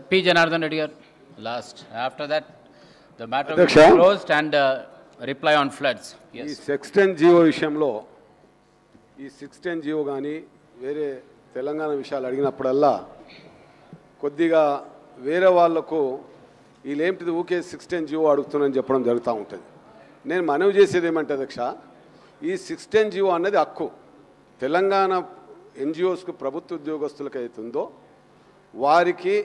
P. Janardhan Reddy garu, last. After that, the matter will be closed and reply on floods. Yes. ఈ 610 GO విషయంలో ఈ 610 GO కానీ వేరే తెలంగాణ విషయాలు అడిగినప్పుడల్లా కొద్దిగా వేరే వాళ్లకు వీళ్ళేంటిది ఊకే 610 జీవో అడుగుతున్నారని చెప్పడం జరుగుతూ ఉంటుంది. నేను మనవి చేసేది ఏమంటే అధ్యక్ష, ఈ 610 జీవో అన్నది హక్కు. తెలంగాణ ఎన్జిఓస్కు ప్రభుత్వ ఉద్యోగస్తులకు అవుతుందో వారికి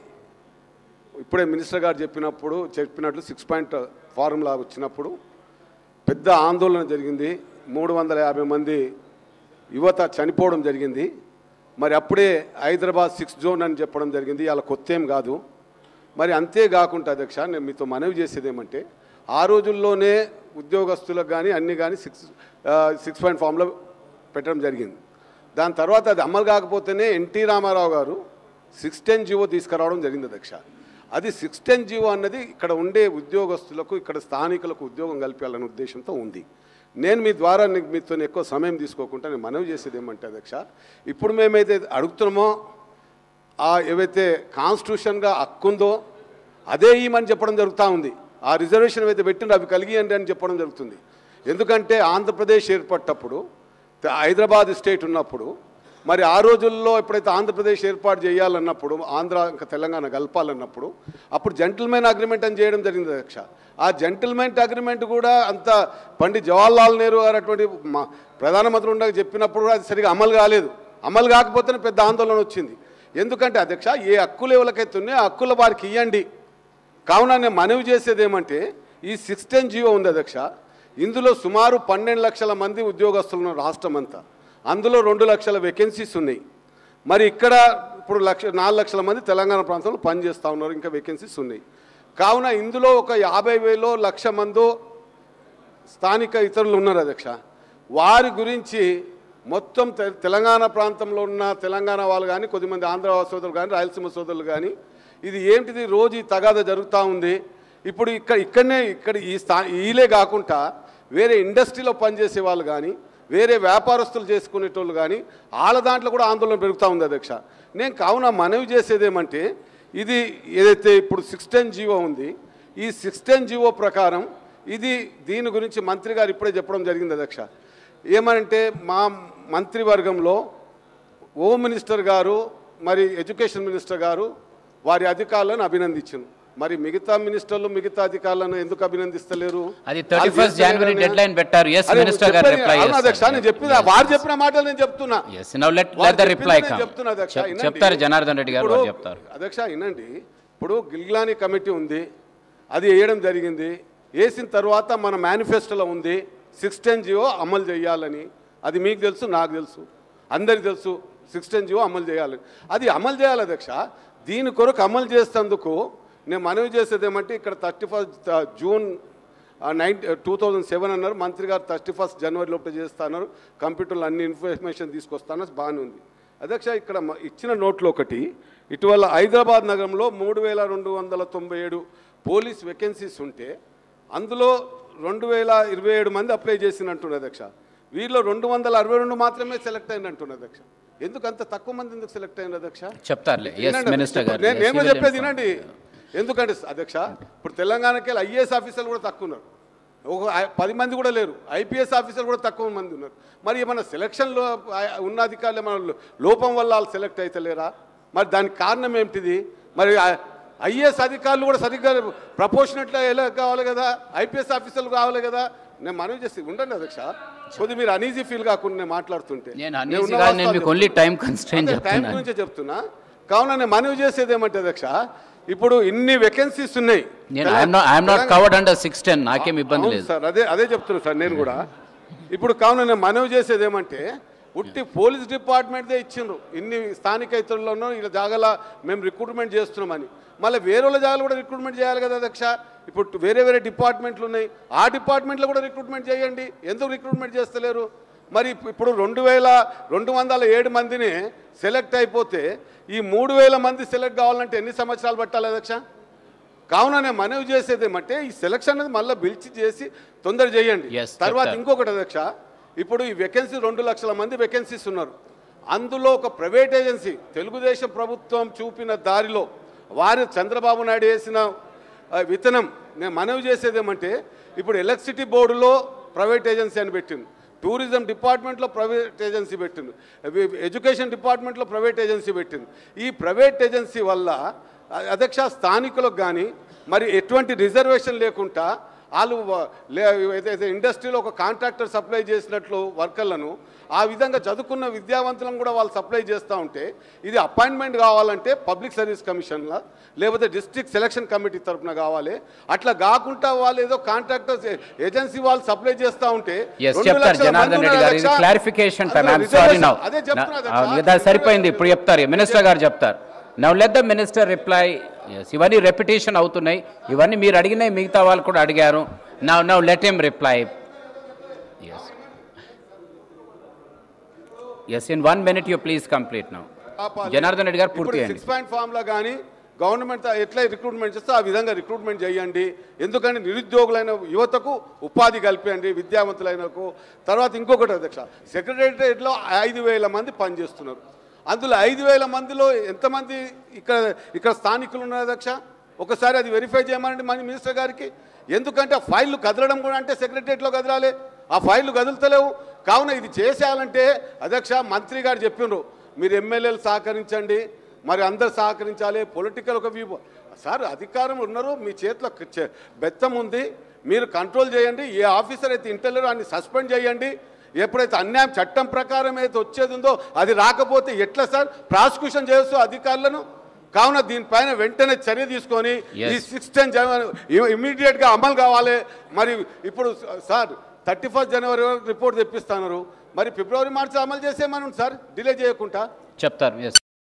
ఇప్పుడే మినిస్టర్ గారు చెప్పినట్లు 6 పాయింట్ ఫార్ములా వచ్చినప్పుడు పెద్ద ఆందోళన జరిగింది. 350 మంది యువత చనిపోవడం జరిగింది. మరి అప్పుడే హైదరాబాద్ 6 జోన్ అని చెప్పడం జరిగింది. అలా కొత్త ఏం కాదు. మరి అంతేకాకుండా అధ్యక్ష, నేను మీతో మనవి చేసేది ఏమంటే, ఆ రోజుల్లోనే ఉద్యోగస్తులకు కానీ అన్ని కానీ 6 పాయింట్ ఫార్ములా పెట్టడం జరిగింది. దాని తర్వాత అది అమలు కాకపోతేనే ఎన్టీ రామారావు గారు 610 జీవో తీసుకురావడం జరిగింది అధ్యక్ష. అది 610 జీవో అన్నది ఇక్కడ ఉండే ఉద్యోగస్తులకు, ఇక్కడ స్థానికులకు ఉద్యోగం కల్పించాలనే ఉద్దేశంతో ఉంది. నేను మీ ద్వారా మీతో ఎక్కువ సమయం తీసుకోకుండా నేను మనవి చేసేది ఏమంటే అధ్యక్ష, ఇప్పుడు మేమైతే అడుగుతున్నామో ఏవైతే కాన్స్టిట్యూషన్గా హక్కుందో అదే ఇమని చెప్పడం జరుగుతూ ఉంది. ఆ రిజర్వేషన్ ఏవైతే పెట్టిందో అవి కలిగియండి అని చెప్పడం జరుగుతుంది. ఎందుకంటే ఆంధ్రప్రదేశ్ ఏర్పడ్డప్పుడు, హైదరాబాద్ స్టేట్ ఉన్నప్పుడు, మరి ఆ రోజుల్లో ఎప్పుడైతే ఆంధ్రప్రదేశ్ ఏర్పాటు చేయాలన్నప్పుడు, ఆంధ్ర ఇంకా తెలంగాణ కలపాలన్నప్పుడు అప్పుడు జెంటిల్మెన్ అగ్రిమెంట్ అని చేయడం జరిగింది అధ్యక్ష. ఆ జెంటిల్మెన్ అగ్రిమెంట్ కూడా అంత పండిత్ జవహర్లాల్ నెహ్రూ గారు అటువంటి ప్రధానమంత్రి ఉండగా చెప్పినప్పుడు కూడా అది సరిగా అమలు కాలేదు. అమలు కాకపోతేనే పెద్ద ఆందోళన వచ్చింది. ఎందుకంటే అధ్యక్ష, ఏ హక్కులు ఎవరికైతే ఉన్నాయో ఆ హక్కుల వారికి ఇవ్వండి. కావున నేను మనవి చేసేది ఏమంటే, ఈ 610 జీవో ఉంది అధ్యక్ష, ఇందులో సుమారు 12 లక్షల మంది ఉద్యోగస్తులు ఉన్నారు రాష్ట్రం అంతా. అందులో 2 లక్షల వేకెన్సీస్ ఉన్నాయి. మరి ఇక్కడ ఇప్పుడు 4 లక్షల మంది తెలంగాణ ప్రాంతంలో పనిచేస్తూ ఉన్నారు, ఇంకా వేకెన్సీస్ ఉన్నాయి. కావున ఇందులో ఒక 50,000 లక్ష మందో స్థానిక ఇతరులు ఉన్నారు అధ్యక్ష. వారి గురించి మొత్తం తెలంగాణ ప్రాంతంలో ఉన్న తెలంగాణ వాళ్ళు కానీ, కొద్దిమంది ఆంధ్ర సోదరులు కానీ, రాయలసీమ సోదరులు కానీ, ఇది ఏంటిది రోజు ఈ తగాద జరుగుతూ ఉంది. ఇప్పుడు ఇక్కడ వీలే కాకుండా వేరే ఇండస్ట్రీలో పనిచేసే వాళ్ళు కానీ, వేరే వ్యాపారస్తులు చేసుకునేటోళ్ళు కానీ వాళ్ళ దాంట్లో కూడా ఆందోళన పెరుగుతూ ఉంది అధ్యక్ష. నేను కావున మనవి చేసేది ఏమంటే, ఇది ఏదైతే ఇప్పుడు 610 జీవో ఉంది, ఈ 610 జీవో ప్రకారం దీని గురించి మంత్రి గారు ఇప్పుడే చెప్పడం జరిగింది అధ్యక్ష. ఏమంటే, మా మంత్రివర్గంలో హోమ్ మినిస్టర్ గారు, మరి ఎడ్యుకేషన్ మినిస్టర్ గారు వారి అధికారులను అభినందించారు. మరి మిగతా మినిస్టర్లు, మిగతా అధికారులను ఎందుకు అభినందిస్తలేరు? అది 31 జనవరి డెడ్ లైన్ పెట్టారు. yes మినిస్టర్ గారు రిప్లై చేస్తారు అధ్యక్ష. నేను చెప్పిన వారు చెప్పిన మాటలు నేను చెప్తున్నా. yes now let the reply come. చెప్తున్నా అధ్యక్ష. చెప్తారు జనార్దన్ రెడ్డి గారు చెప్తారు. అధ్యక్ష వినండి, ఇప్పుడు గిల్గ్లానీ కమిటీ ఉంది, అది వేయడం జరిగింది. వేసిన తర్వాత మన మేనిఫెస్టోలో ఉంది 610 జీవో అమలు చేయాలని. అది మీకు తెలుసు, నాకు తెలుసు, అందరికి తెలుసు. 610 జీవో అమలు చేయాలని, అది అమలు చేయాలి అధ్యక్ష. దీని కొరకు అమలు చేసేందుకు నేను మనవి చేసేది ఏమంటే, ఇక్కడ 31 జూన్ 2007 అన్నారు మంత్రి గారు, 31 జనవరి లోపల చేస్తున్నారు, కంప్యూటర్లో అన్ని ఇన్ఫర్మేషన్ తీసుకొస్తాను, బాగానే ఉంది అధ్యక్ష. ఇక్కడ ఇచ్చిన నోట్లో ఒకటి, ఇటీవల హైదరాబాద్ నగరంలో 3297 పోలీస్ వేకెన్సీస్ ఉంటే అందులో 2027 మంది అప్లై చేసినట్టున్నారు అధ్యక్ష. వీళ్ళు 262 మాత్రమే సెలెక్ట్ అయినట్టున్నారు అధ్యక్ష. ఎందుకు అంత తక్కువ మంది ఎందుకు సెలెక్ట్ అయినారు అధ్యక్ష? చెప్తారు నేను చెప్పేది వినండి. ఎందుకంటే అధ్యక్ష, ఇప్పుడు తెలంగాణకి వెళ్ళి ఐఏఎస్ ఆఫీసర్లు కూడా తక్కువ ఉన్నారు, ఒక 10 మంది కూడా లేరు. ఐపీఎస్ ఆఫీసర్లు కూడా తక్కువ మంది ఉన్నారు. మరి ఏమన్నా సెలక్షన్లో ఉన్న అధికారులు ఏమన్నా లోపం వల్ల వాళ్ళు సెలెక్ట్ అవుతలేరా? మరి దానికి కారణం ఏమిటిది? మరి ఐఏఎస్ అధికారులు కూడా సరిగ్గా ప్రపోర్షనెట్గా ఎలా కావాలి కదా, ఐపీఎస్ ఆఫీసర్లు కావాలి కదా. నేను మనవి చేసి ఉండండి అధ్యక్ష, కొద్దిగా మీరు అనీజీ ఫీల్ కాకుండా నేను మాట్లాడుతుంటే టైం గురించే చెప్తున్నా. కావున నేను మనవి చేసేది ఏమంటే అధ్యక్ష, ఇప్పుడు ఇన్ని వేకెన్సీస్ ఉన్నాయి సార్, అదే చెప్తున్నా సార్ నేను కూడా. ఇప్పుడు కావున నేను మనవి చేసేది ఏమంటే, ఉట్టి పోలీస్ డిపార్ట్మెంట్దే ఇచ్చిండ్రు ఇన్ని స్థానిక ఇతరులను ఇలా జాగాల మేము రిక్రూట్మెంట్ చేస్తున్నామని. మళ్ళీ వేరే వాళ్ళ జాగాలు కూడా రిక్రూట్మెంట్ చేయాలి కదా అధ్యక్ష. ఇప్పుడు వేరే డిపార్ట్మెంట్లు ఉన్నాయి, ఆ డిపార్ట్మెంట్లో కూడా రిక్రూట్మెంట్ చేయండి. ఎందుకు రిక్రూట్మెంట్ చేస్తలేరు? మరి ఇప్పుడు 2207 మందిని సెలెక్ట్ అయిపోతే ఈ 3000 మంది సెలెక్ట్ కావాలంటే ఎన్ని సంవత్సరాలు పట్టాలి అధ్యక్ష? కావున నేను మనవి చేసేది ఏమంటే, ఈ సెలక్షన్ అనేది మళ్ళీ పిలిచి చేసి తొందర చేయండి. తర్వాత ఇంకొకటి అధ్యక్ష, ఇప్పుడు ఈ వేకెన్సీ 2 లక్షల మంది వేకెన్సీస్ ఉన్నారు. అందులో ఒక ప్రైవేట్ ఏజెన్సీ తెలుగుదేశం ప్రభుత్వం చూపిన దారిలో వారు చంద్రబాబు నాయుడు వేసిన విత్తనం. నేను మనవి చేసేది ఏమంటే, ఇప్పుడు ఎలక్ట్రిసిటీ బోర్డులో ప్రైవేట్ ఏజెన్సీ అని పెట్టింది, టూరిజం డిపార్ట్మెంట్లో ప్రైవేట్ ఏజెన్సీ పెట్టింది, ఎడ్యుకేషన్ డిపార్ట్మెంట్లో ప్రైవేట్ ఏజెన్సీ పెట్టింది. ఈ ప్రైవేట్ ఏజెన్సీ వల్ల అధ్యక్ష స్థానికులకు కానీ మరి ఎటువంటి రిజర్వేషన్ లేకుండా వాళ్ళు ఏదైతే ఇండస్ట్రీలో ఒక కాంట్రాక్టర్ సప్లై చేసినట్లు వర్కర్లను ఆ విధంగా చదువుకున్న విద్యావంతులను కూడా వాళ్ళు సప్లై చేస్తూ ఉంటే, ఇది అపాయింట్మెంట్ కావాలంటే పబ్లిక్ సర్వీస్ కమిషన్లో లేకపోతే డిస్ట్రిక్ట్ సెలక్షన్ కమిటీ తరఫున కావాలి. అట్లా కాకుండా వాళ్ళు ఏదో కాంట్రాక్టర్స్ ఏజెన్సీ వాళ్ళు సప్లై చేస్తూ ఉంటే సరిపోయింది. ఇప్పుడు చెప్తారు, మినిస్టర్ గారు చెప్తారు. Now let the minister reply. ఇవన్నీ రెపిటేషన్ అవుతున్నాయి, ఇవన్నీ మీరు అడిగినాయి, మిగతా వాళ్ళు కూడా అడిగారు. Now let him reply. Yes in 1 minute you please complete. Now Janardhan Reddy గారు పూర్తి చేయండి. 6 పాయింట్ ఫామ్లో కానీ గవర్నమెంట్ ఎట్లా రిక్రూట్మెంట్ చేస్తే ఆ విధంగా రిక్రూట్మెంట్ చేయండి. ఎందుకంటే నిరుద్యోగులైన యువతకు ఉపాధి కల్పించండి, విద్యావంతులైనకు. తర్వాత ఇంకొకటి అధ్యక్ష, సెక్రటేరియట్లో 5,000 మంది పనిచేస్తున్నారు. అందులో 5,000 మందిలో ఎంతమంది ఇక్కడ స్థానికులు ఉన్నారు అధ్యక్ష? ఒకసారి అది వెరిఫై చేయమనండి మన మినిస్టర్ గారికి. ఎందుకంటే ఫైళ్ళు కదలడం కూడా అంటే సెక్రటరియట్లో కదలాలి, ఆ ఫైళ్ళు కదులుతలేవు. కావున ఇది చేసేయాలంటే అధ్యక్ష మంత్రి గారు చెప్పిండ్రు, మీరు ఎమ్మెల్యేలు సహకరించండి, మరి అందరు సహకరించాలి. పొలిటికల్ ఒక వ్యూ సార్, అధికారం ఉన్నారు, మీ చేతిలో బెత్తం ఉంది, మీరు కంట్రోల్ చేయండి. ఏ ఆఫీసర్ అయితే ఇంటర్వ్యూలో అన్ని సస్పెండ్ చేయండి. ఎప్పుడైతే అన్యాయం చట్టం ప్రకారం అయితే వచ్చేది ఉందో అది రాకపోతే ఎట్లా సార్ ప్రాసిక్యూషన్ చేస్తూ అధికారులను? కావున దీనిపైన వెంటనే చర్య తీసుకొని ఈ 6 ఇమీడియట్గా అమలు కావాలి. మరి ఇప్పుడు సార్ 31 జనవరి వరకు రిపోర్ట్ తెప్పిస్తున్నారు, మరి ఫిబ్రవరి మార్చి అమలు చేసేమని సార్, డిలే చేయకుండా చెప్తారు.